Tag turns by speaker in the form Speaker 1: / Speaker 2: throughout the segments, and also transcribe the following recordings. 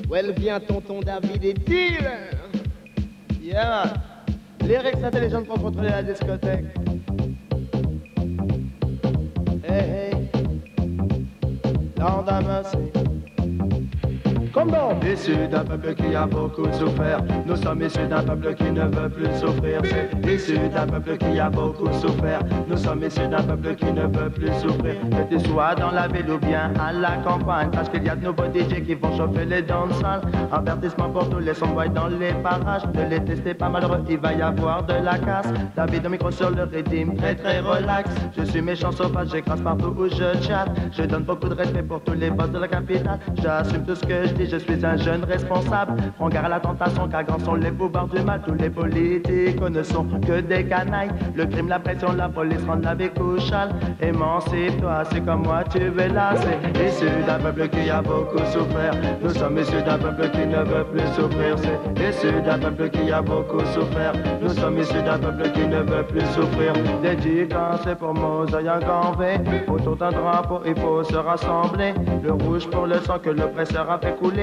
Speaker 1: Où elle vient, tonton David et dealer. Yeah. Lyrics intelligentes pour contrôler la discothèque. Hey, hey. Lord have mercy. Comment?
Speaker 2: Issus d'un peuple qui a beaucoup souffert, nous sommes issus d'un peuple qui ne veut plus souffrir. C'est issu d'un peuple qui a beaucoup souffert, nous sommes issus d'un peuple qui ne veut plus souffrir. Que tu sois dans la ville ou bien à la campagne, parce qu'il y a de nouveaux DJ qui vont chauffer les danses-salles. Avertissement pour tous les sons-boys dans les parages, ne les testez pas malheureux, il va y avoir de la casse. David au micro sur le rythme, très très relax. Je suis méchant sauvage, j'écrase partout où je chatte. Je donne beaucoup de respect pour tous les boss de la capitale. J'assume tout ce que je dis, je suis un jeune responsable. Prends garde à la tentation, car grands sont les pouvoirs du mal. Tous les politiques ne sont que des canailles. Le crime, la pression, la police rendent la vie couchale. Émancipe-toi, c'est comme moi, tu es là. C'est issu d'un peuple qui a beaucoup souffert. Nous sommes issus d'un peuple qui ne veut plus souffrir. C'est issu d'un peuple qui a beaucoup souffert. Nous sommes issus d'un peuple qui ne veut plus souffrir. Dédicace pour Mosaï en V. Autour d'un drapeau, il faut se rassembler. Le rouge pour le sang que l'oppresseur a fait couler.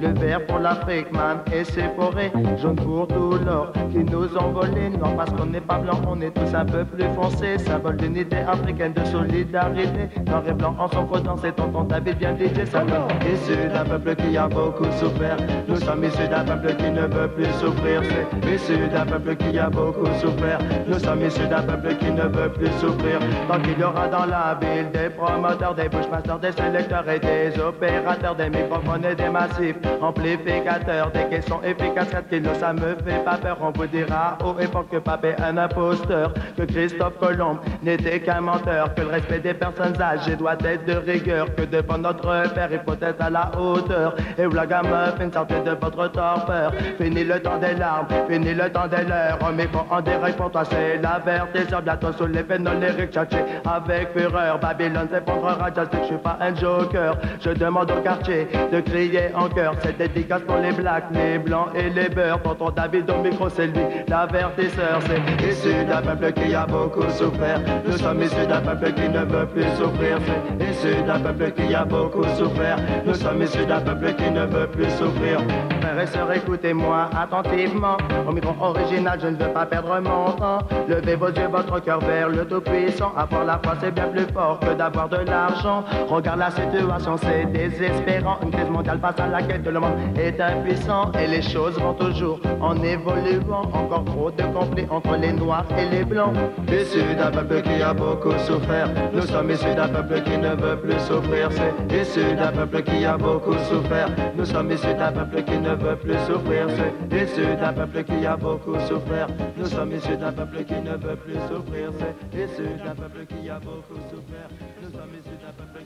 Speaker 2: Le vert pour l'Afrique, man, et ses forêts. Jaune pour tout l'or qui nous ont volé. Non, parce qu'on n'est pas blanc, on est tous un peu plus foncés. Symbole d'unité africaine, de solidarité. Noir et blanc en son codant, c'est tonton David bien DJ. Symbole issu d'un peuple qui a beaucoup souffert. Nous sommes issus d'un peuple qui ne veut plus souffrir. C'est issu d'un peuple qui a beaucoup souffert. Nous sommes issus d'un peuple qui ne veut plus souffrir. Tant qu'il y aura dans la ville des promoteurs, des bushmasters, des sélecteurs et des opérateurs, des microphones et des massifs, amplificateurs, des caissons efficaces, 4 kilos, ça me fait pas peur. On vous dira haut et fort que Pape est un imposteur, que Christophe Colomb n'était qu'un menteur, que le respect des personnes âgées doit être de rigueur, que devant notre père il faut être à la hauteur. Et où la gamme fait sortez de votre torpeur. Fini le temps des larmes, fini le temps des leurs. Mais bon, en direct pour toi c'est l'avertisseur. Bientôt sous les pénaux lyriques tchatchés avec fureur. Babylone s'effondrera, je sais que je suis pas un joker. Je demande au quartier de crier en chœur. C'est dédicace pour les blacks, les blancs et les beurs. Tonton David au micro c'est lui l'avertisseur. C'est issu d'un peuple qui a beaucoup souffert. Nous sommes issus d'un peuple qui ne veut plus souffrir. C'est issu d'un peuple qui a beaucoup souffert. Nous sommes issus d'un peuple qui ne veut plus souffrir. Frères et sœurs, écoutez-moi attentivement. Au micro original, je ne veux pas perdre mon temps. Levez vos yeux, votre cœur vers le Tout-Puissant. Avoir la foi, c'est bien plus fort que d'avoir de l'argent. Regarde la situation, c'est désespérant. Une crise mondiale face à laquelle tout le monde est impuissant. Et les choses vont toujours en évoluant. Encore trop de conflits entre les noirs et les blancs. Issus d'un peuple qui a beaucoup souffert. Nous sommes issus d'un peuple qui ne veut plus souffrir. C'est issu d'un peuple qui a beaucoup souffert. Nous sommes issus d'un peuple qui ne veut plus souffrir. C'est issu d'un peuple qui a beaucoup souffert. Nous sommes issus d'un peuple qui ne veut plus souffrir. C'est issu d'un peuple qui a beaucoup souffert. Nous sommes issus d'un peuple